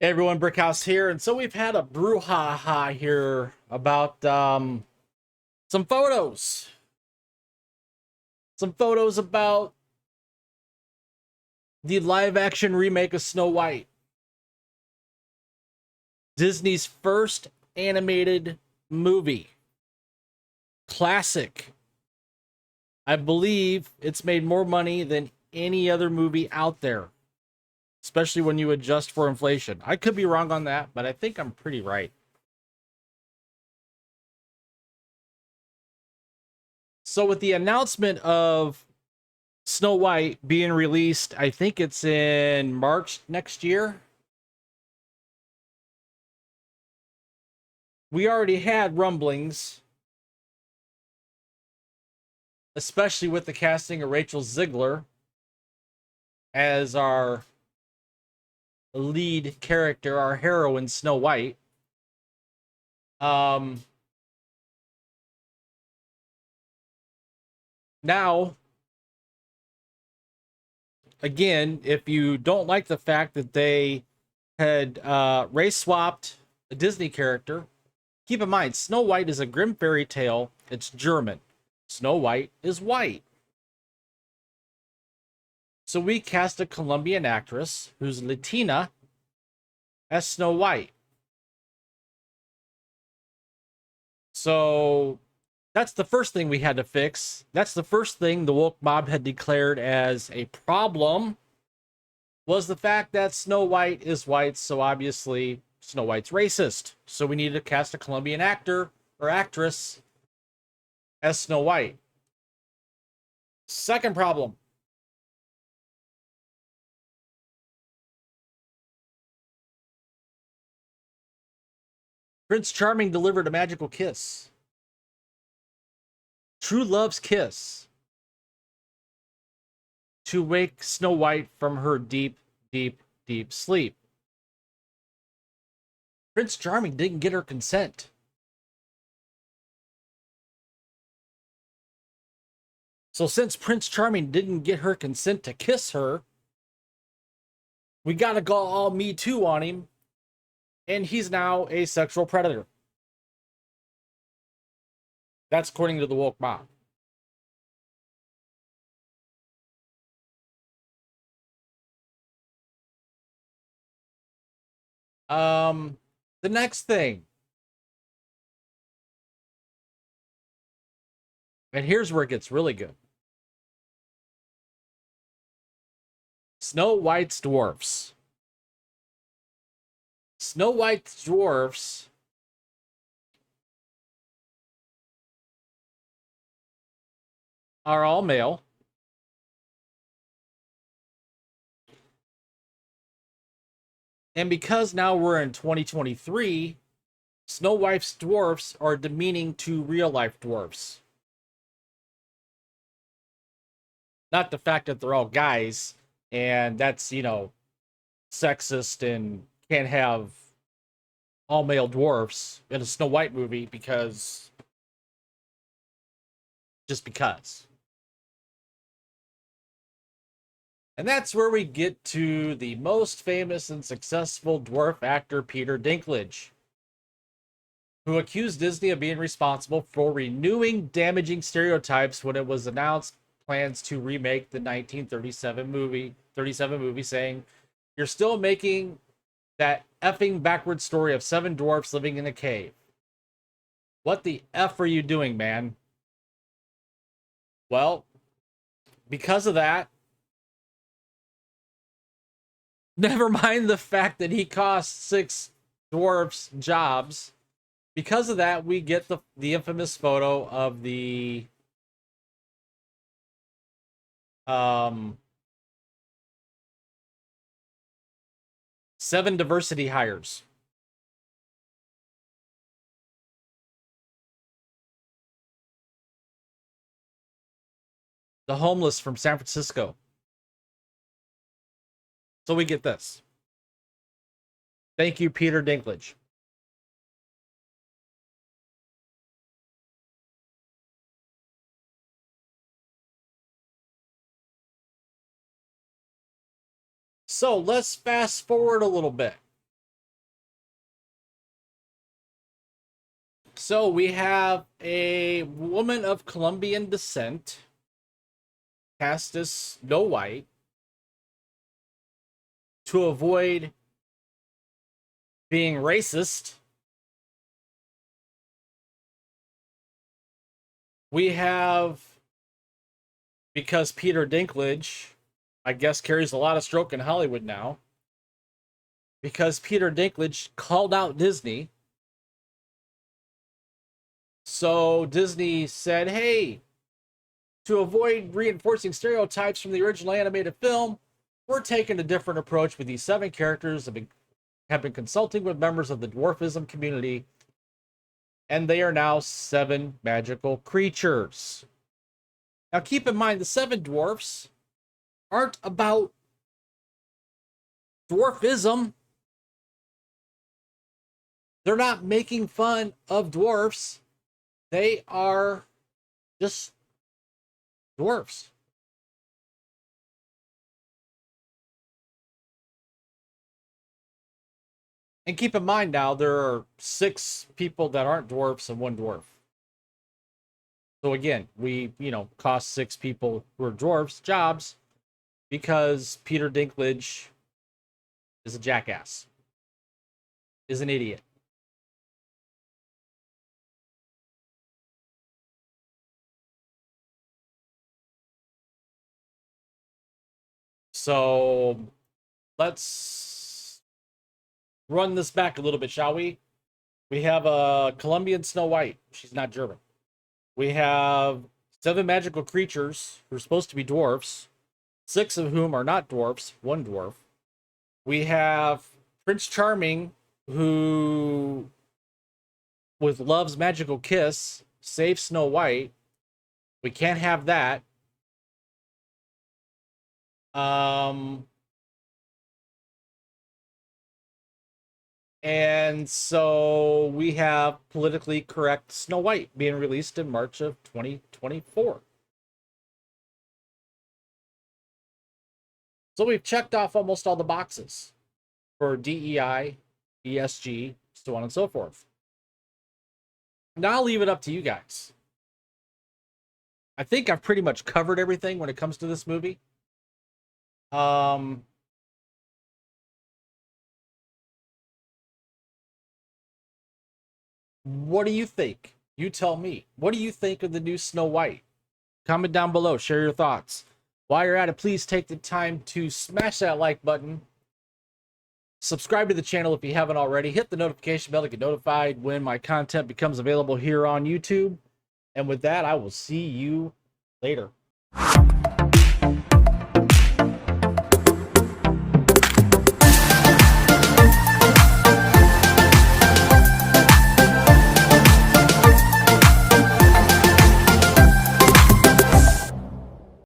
Hey everyone, Brickhouse here, and so we've had a brouhaha here about some photos, some photos about the live-action remake of Snow White, Disney's first animated movie, classic. I believe it's made more money than any other movie out there, especially when you adjust for inflation. I could be wrong on that, but I think I'm pretty right. So with the announcement of Snow White being released, I think it's in March next year. We already had rumblings, especially with the casting of Rachel Ziegler as our lead character, our heroine, Snow White. Um, Now, again, if you don't like the fact that they had race swapped a Disney character, keep in mind, Snow White is a grim fairy tale. It's German. Snow White is white. So we cast a Colombian actress who's Latina as Snow White. So that's the first thing we had to fix. That's the first thing the woke mob had declared as a problem, was the fact that Snow White is white, so obviously Snow White's racist. So we needed to cast a Colombian actor or actress as Snow White. Second problem. Prince Charming delivered a magical kiss. True love's kiss to wake Snow White from her deep, deep, deep sleep. Prince Charming didn't get her consent. So since Prince Charming didn't get her consent to kiss her, we gotta go all Me Too on him, and he's now a sexual predator. That's according to the woke mob. Um, the next thing, and here's where it gets really good. Snow White's dwarfs. Snow White's dwarfs are all male. And because now we're in 2023, Snow White's dwarfs are demeaning to real life dwarfs. Not the fact that they're all guys and that's, sexist and can't have all male dwarfs in a Snow White movie because just because. And that's where we get to the most famous and successful dwarf actor, Peter Dinklage, who accused Disney of being responsible for renewing damaging stereotypes when it was announced plans to remake the 1937 movie, saying, "You're still making that effing backward story of seven dwarfs living in a cave. What the F are you doing, man?" Well, because of that, never mind the fact that he cost six dwarfs jobs. Because of that, we get the infamous photo of the um, seven diversity hires. The homeless from San Francisco. So we get this. Thank you, Peter Dinklage. So let's fast forward a little bit. So we have a woman of Colombian descent cast as Snow White to avoid being racist. We have, because Peter Dinklage, I guess, carries a lot of stroke in Hollywood now, because Peter Dinklage called out Disney. So Disney said, hey, to avoid reinforcing stereotypes from the original animated film, we're taking a different approach with these 7 characters that have been consulting with members of the dwarfism community, and they are now 7 magical creatures. Now keep in mind, the 7 dwarfs aren't about dwarfism. They're not making fun of dwarfs. They are just dwarfs. And keep in mind now, there are 6 people that aren't dwarfs and 1 dwarf. So again, we, cost 6 people who are dwarfs jobs because Peter Dinklage is a jackass, is an idiot. So let's run this back a little bit, shall we? We have a Colombian Snow White. She's not German. We have 7 magical creatures who are supposed to be dwarfs, 6 of whom are not dwarfs, 1 dwarf. We have Prince Charming, who, with Love's magical kiss, saves Snow White. We can't have that. And so we have politically correct Snow White being released in March of 2024. So we've checked off almost all the boxes for DEI, ESG, so on and so forth. Now I'll leave it up to you guys. I think I've pretty much covered everything when it comes to this movie. What do you think? You tell me. What do you think of the new Snow White? Comment down below. Share your thoughts. While you're at it, please take the time to smash that like button. Subscribe to the channel if you haven't already. Hit the notification bell to get notified when my content becomes available here on YouTube. And with that, I will see you later.